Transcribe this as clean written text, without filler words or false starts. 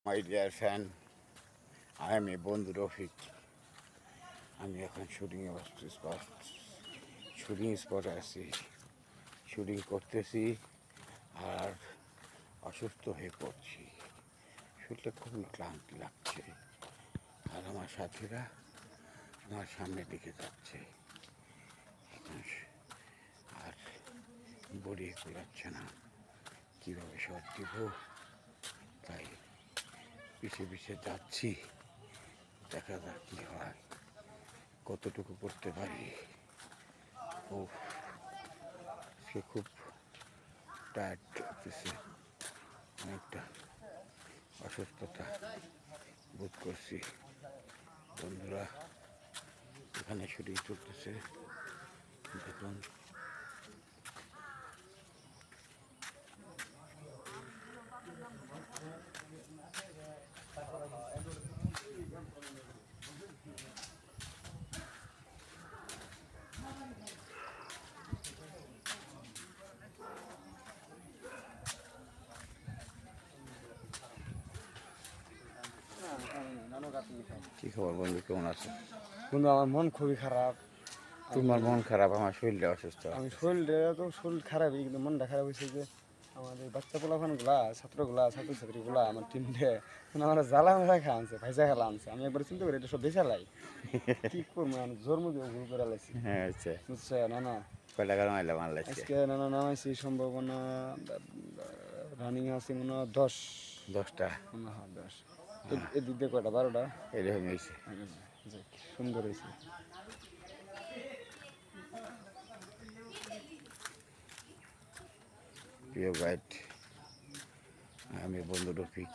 My dear fan, I am a বন্ধু রফিক। আমি এখন শুটিং স্পটে আছি, শুটিং করতেছি আর অসুস্থ হয়ে পড়ছি। শরীরটা খুবই ক্লান্তি লাগছে আর আমার সাথীরা আমার সামনের দিকে যাচ্ছে আর বডি কুলাচ্ছে না, কীভাবে শট দিব, তাই পিছিয়ে পিছিয়ে যাচ্ছি। দেখা যাক কী হয়, কতটুকু করতে পারি। ও সে খুব টায়ার্ড লাগতেছে, অনেকটা অসুস্থতা বোধ করছি। বন্ধুরা, এখানে শুটিং চলতেছে, দেখুন। কি খবর বন্ধু, কেমন আছো? বন্ধু, আমার মন খুবই খারাপ। তোমার মন খারাপ? আমার শরীরটা অসুস্থ। আমি শরীর খারাপই, কিন্তু মনটা খারাপ হয়েছে যে আমাদের বাচ্চা পোলাপানগুলা, ছাত্রছাত্রীগুলা আমার টিমে মানে আমার জ্বালা মেলা খা আনছে, ভাইসা খেলা আনছে। আমি একবার চিন্তা করি এটা সব বেচা লাই, কি করবো, আমি জন্ম দিয়ে ভুল করে লাইছি। হ্যাঁ, আচ্ছা। বুঝছে না? না কয়টা গান মারলাম আল্লাহ? আজকে নামাইছি সম্ভাবনা রানিং আছে মনে হয় 10টা, মনে হয় 10। এদিক দিয়ে কয়টা, 12টা এরকম হয়েছে। সুন্দর হয়েছে। প্রিয় গাইড, আমি বন্ধু রফিক।